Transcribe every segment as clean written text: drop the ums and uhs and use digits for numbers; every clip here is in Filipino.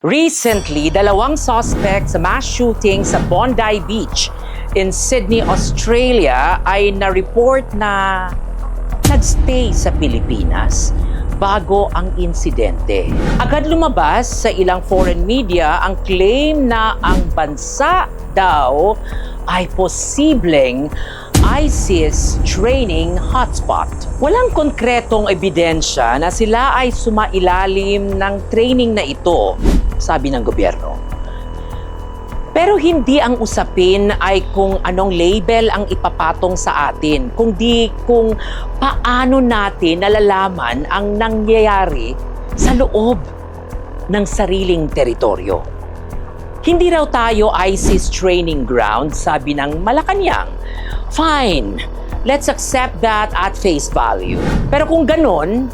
Recently, dalawang suspect sa mass shooting sa Bondi Beach in Sydney, Australia ay na-report na nagstay sa Pilipinas bago ang insidente. Agad lumabas sa ilang foreign media ang claim na ang bansa daw ay posibleng ISIS training hotspot. Walang konkretong ebidensya na sila ay sumailalim ng training na ito, sabi ng gobyerno. Pero hindi ang usapin ay kung anong label ang ipapatong sa atin, kundi kung paano natin nalalaman ang nangyayari sa loob ng sariling teritoryo. Hindi raw tayo ISIS training ground, sabi ng Malacanang. Fine, let's accept that at face value. Pero kung ganon,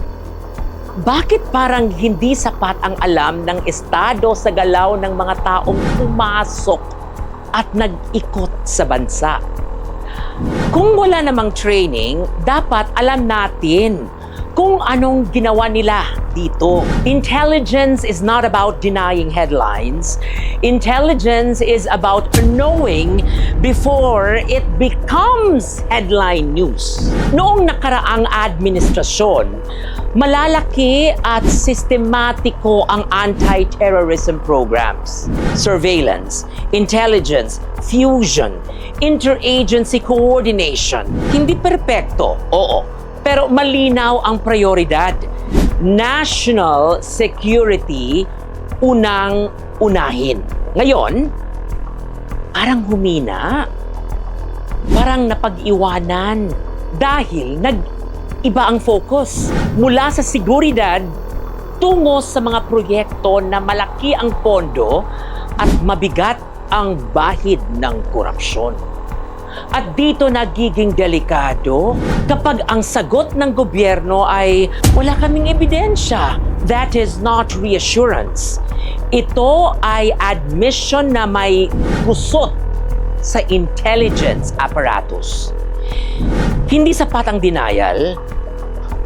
bakit parang hindi sapat ang alam ng Estado sa galaw ng mga taong pumasok at nag-ikot sa bansa? Kung wala namang training, dapat alam natin kung anong ginawa nila dito. Intelligence is not about denying headlines. Intelligence is about knowing before it becomes headline news. Noong nakaraang administrasyon, malalaki at sistematiko ang anti-terrorism programs. Surveillance, intelligence, fusion, interagency coordination. Hindi perpekto, oo. Pero malinaw ang prioridad. National security unang-unahin. Ngayon, parang humina. Parang napag-iwanan. Dahil nag-iba ang focus. Mula sa seguridad, tungo sa mga proyekto na malaki ang pondo at mabigat ang bahid ng korupsyon. At dito nagiging delikado kapag ang sagot ng gobyerno ay wala kaming ebidensya. That is not reassurance. Ito ay admission na may kusot sa intelligence apparatus. Hindi sapat ang denial,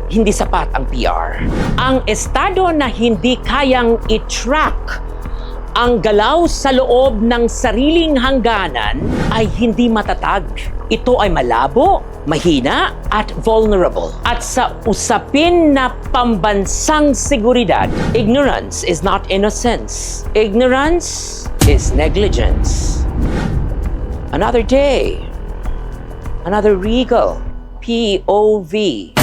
hindi sapat ang PR. Ang estado na hindi kayang i-track ang galaw sa loob ng sariling hangganan ay hindi matatag. Ito ay malabo, mahina, at vulnerable. At sa usapin na pambansang seguridad, ignorance is not innocence. Ignorance is negligence. Another day, another regal POV.